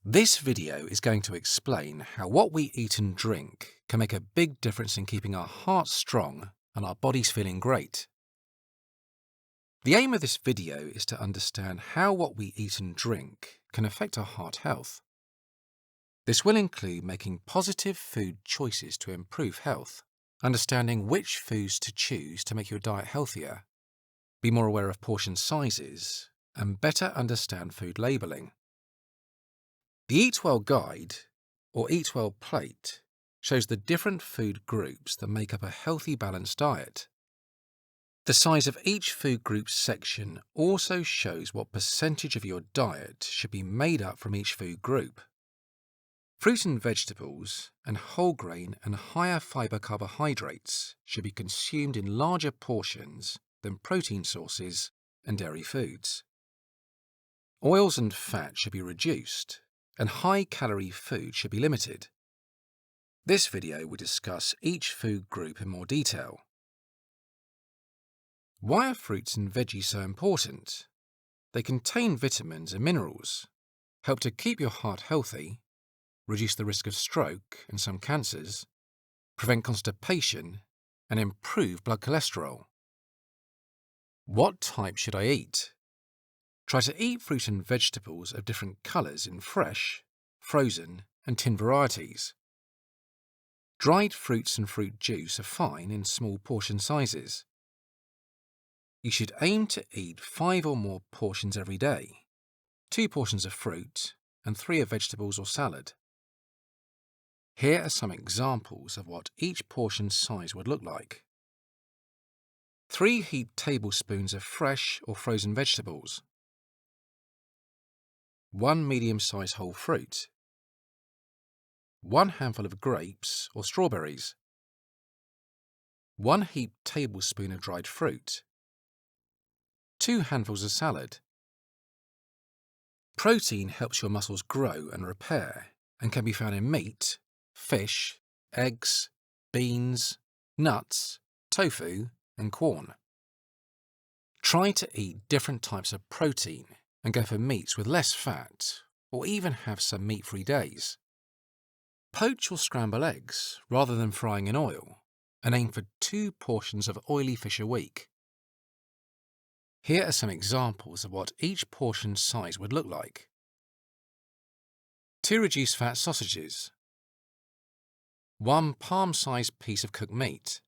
This video is going to explain how what we eat and drink can make a big difference in keeping our hearts strong and our bodies feeling great. The aim of this video is to understand how what we eat and drink can affect our heart health. This will include making positive food choices to improve health, understanding which foods to choose to make your diet healthier, be more aware of portion sizes, and better understand food labelling. The Eat Well Guide, or Eat Well Plate, shows the different food groups that make up a healthy, balanced diet. The size of each food group's section also shows what percentage of your diet should be made up from each food group. Fruit and vegetables and whole grain and higher fibre carbohydrates should be consumed in larger portions than protein sources and dairy foods. Oils and fat should be reduced, and high-calorie food should be limited. This video will discuss each food group in more detail. Why are fruits and veggies so important? They contain vitamins and minerals, help to keep your heart healthy, reduce the risk of stroke and some cancers, prevent constipation, and improve blood cholesterol. What type should I eat? Try to eat fruit and vegetables of different colours in fresh, frozen, and tin varieties. Dried fruits and fruit juice are fine in small portion sizes. You should aim to eat 5 or more portions every day, 2 portions of fruit and 3 of vegetables or salad. Here are some examples of what each portion size would look like. 3 heaped tablespoons of fresh or frozen vegetables. 1 medium-sized whole fruit. 1 handful of grapes or strawberries. 1 heaped tablespoon of dried fruit. 2 handfuls of salad. Protein helps your muscles grow and repair and can be found in meat, fish, eggs, beans, nuts, tofu, and corn. Try to eat different types of protein and go for meats with less fat, or even have some meat-free days. Poach or scramble eggs rather than frying in oil, and aim for 2 portions of oily fish a week. Here are some examples of what each portion size would look like. 2 reduced fat sausages. 1 palm-sized piece of cooked meat.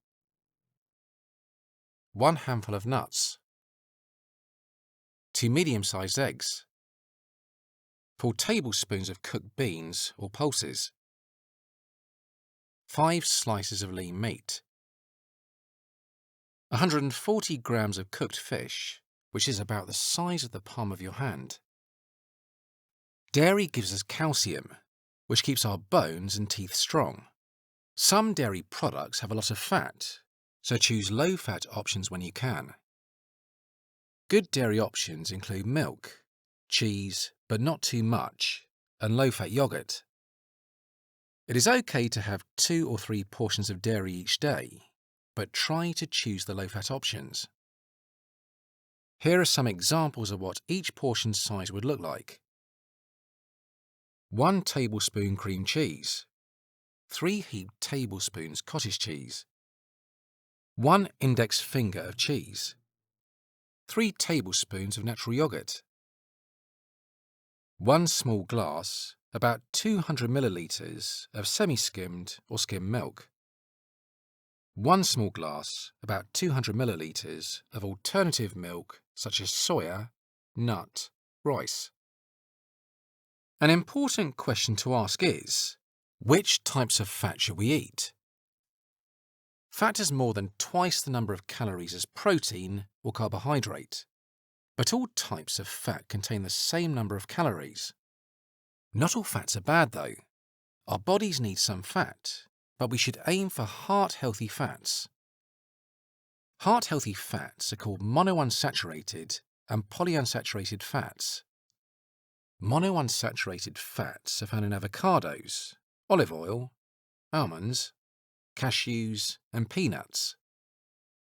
1 handful of nuts. 2 medium-sized eggs. 4 tablespoons of cooked beans or pulses. 5 slices of lean meat. 140 grams of cooked fish, which is about the size of the palm of your hand. Dairy gives us calcium, which keeps our bones and teeth strong. Some dairy products have a lot of fat, so choose low-fat options when you can. Good dairy options include milk, cheese, but not too much, and low-fat yogurt. It is okay to have 2 or 3 portions of dairy each day, but try to choose the low-fat options. Here are some examples of what each portion size would look like. 1 tablespoon cream cheese. 3 heaped tablespoons cottage cheese. 1 index finger of cheese. 3 tablespoons of natural yogurt. 1 small glass, about 200 millilitres, of semi-skimmed or skim milk. 1 small glass, about 200 millilitres, of alternative milk such as soya, nut, rice. An important question to ask is, which types of fat should we eat? Fat has more than twice the number of calories as protein or carbohydrate, but all types of fat contain the same number of calories. Not all fats are bad though. Our bodies need some fat, but we should aim for heart-healthy fats. Heart-healthy fats are called monounsaturated and polyunsaturated fats. Monounsaturated fats are found in avocados, olive oil, almonds, cashews, and peanuts.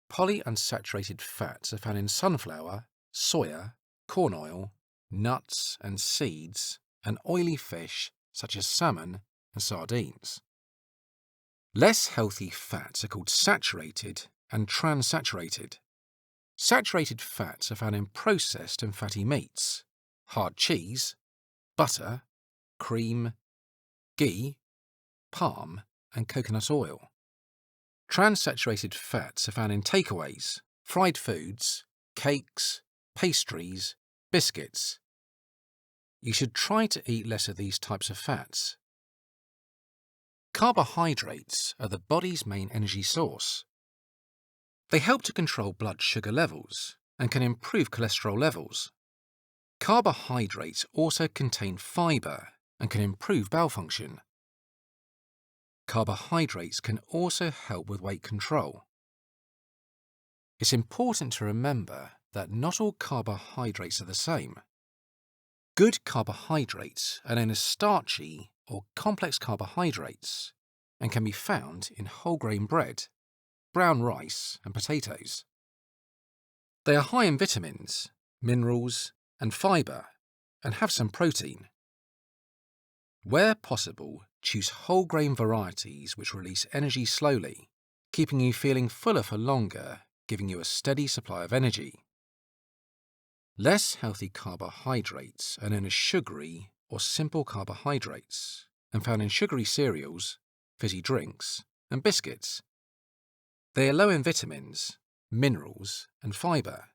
Polyunsaturated fats are found in sunflower, soya, corn oil, nuts and seeds, and oily fish such as salmon and sardines. Less healthy fats are called saturated and transaturated. Saturated fats are found in processed and fatty meats, hard cheese, butter, cream, ghee, palm, and coconut oil. Transaturated fats are found in takeaways, fried foods, cakes, pastries, biscuits. You should try to eat less of these types of fats. Carbohydrates are the body's main energy source. They help to control blood sugar levels and can improve cholesterol levels. Carbohydrates also contain fibre and can improve bowel function. Carbohydrates can also help with weight control. It's important to remember that not all carbohydrates are the same. Good carbohydrates are known as starchy or complex carbohydrates and can be found in whole grain bread, brown rice, and potatoes. They are high in vitamins, minerals, and fibre, and have some protein. Where possible, choose whole grain varieties which release energy slowly, keeping you feeling fuller for longer, giving you a steady supply of energy. Less healthy carbohydrates are known as sugary or simple carbohydrates and found in sugary cereals, fizzy drinks, and biscuits. They are low in vitamins, minerals, and fibre,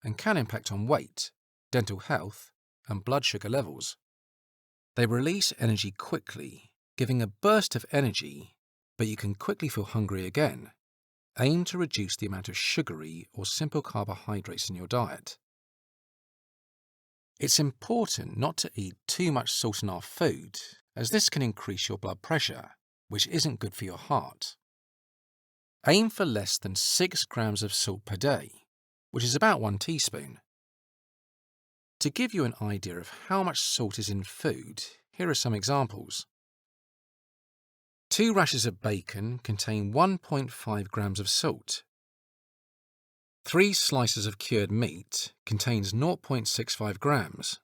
and can impact on weight, dental health, and blood sugar levels. They release energy quickly, giving a burst of energy, but you can quickly feel hungry again. Aim to reduce the amount of sugary or simple carbohydrates in your diet. It's important not to eat too much salt in our food, as this can increase your blood pressure, which isn't good for your heart. Aim for less than 6 grams of salt per day, which is about 1 teaspoon. To give you an idea of how much salt is in food, here are some examples. 2 rashers of bacon contain 1.5 grams of salt. 3 slices of cured meat contains 0.65 grams.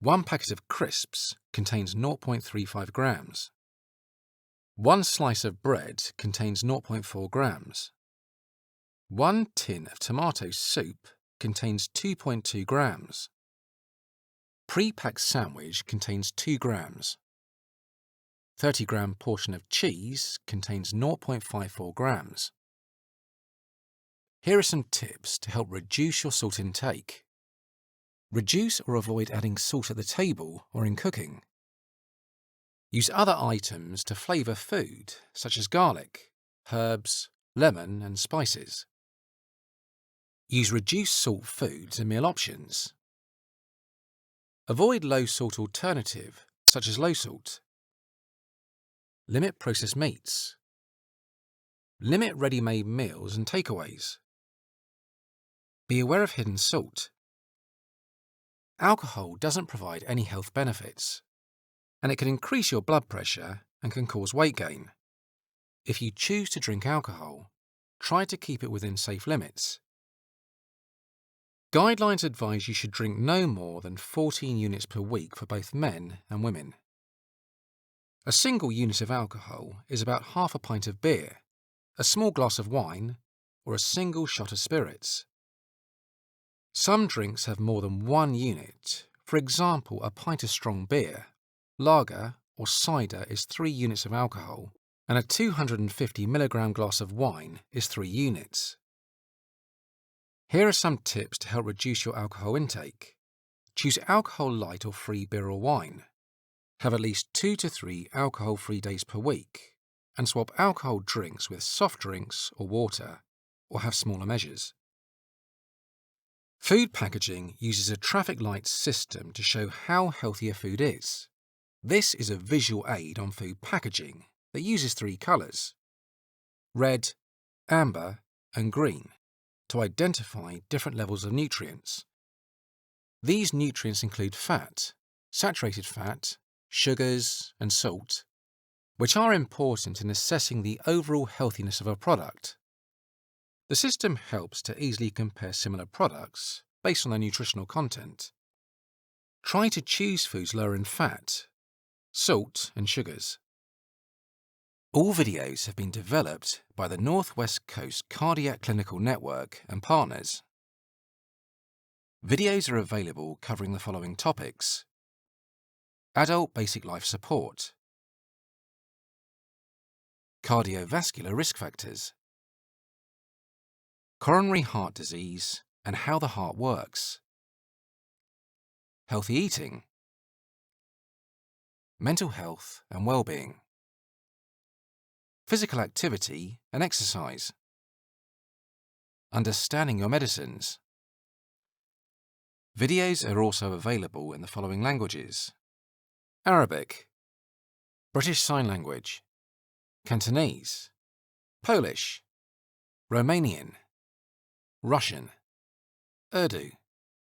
1 packet of crisps contains 0.35 grams. 1 slice of bread contains 0.4 grams. 1 tin of tomato soup contains 2.2 grams. Pre-packed sandwich contains 2 grams. 30-gram portion of cheese contains 0.54 grams. Here are some tips to help reduce your salt intake. Reduce or avoid adding salt at the table or in cooking. Use other items to flavour food, such as garlic, herbs, lemon, and spices. Use reduced salt foods and meal options. Avoid low-salt alternative, such as low salt. Limit processed meats. Limit ready-made meals and takeaways. Be aware of hidden salt. Alcohol doesn't provide any health benefits, and it can increase your blood pressure and can cause weight gain. If you choose to drink alcohol, try to keep it within safe limits. Guidelines advise you should drink no more than 14 units per week for both men and women. A single unit of alcohol is about half a pint of beer, a small glass of wine, or a single shot of spirits. Some drinks have more than 1 unit. For example, a pint of strong beer, lager, or cider is 3 units of alcohol, and a 250 milligram glass of wine is 3 units. Here are some tips to help reduce your alcohol intake. Choose alcohol light or free beer or wine. Have at least 2 to 3 alcohol-free days per week, and swap alcohol drinks with soft drinks or water, or have smaller measures. Food packaging uses a traffic light system to show how healthy a food is. This is a visual aid on food packaging that uses 3 colours, red, amber, and green, to identify different levels of nutrients. These nutrients include fat, saturated fat, sugars, and salt, which are important in assessing the overall healthiness of a product. The system helps to easily compare similar products based on their nutritional content. Try to choose foods lower in fat, salt and sugars. All videos have been developed by the North West Coast Cardiac Clinical Network and partners. Videos are available covering the following topics: adult basic life support, cardiovascular risk factors, coronary heart disease and how the heart works, healthy eating, mental health and well-being, physical activity and exercise, understanding your medicines. Videos are also available in the following languages: Arabic, British Sign Language, Cantonese, Polish, Romanian, Russian, Urdu.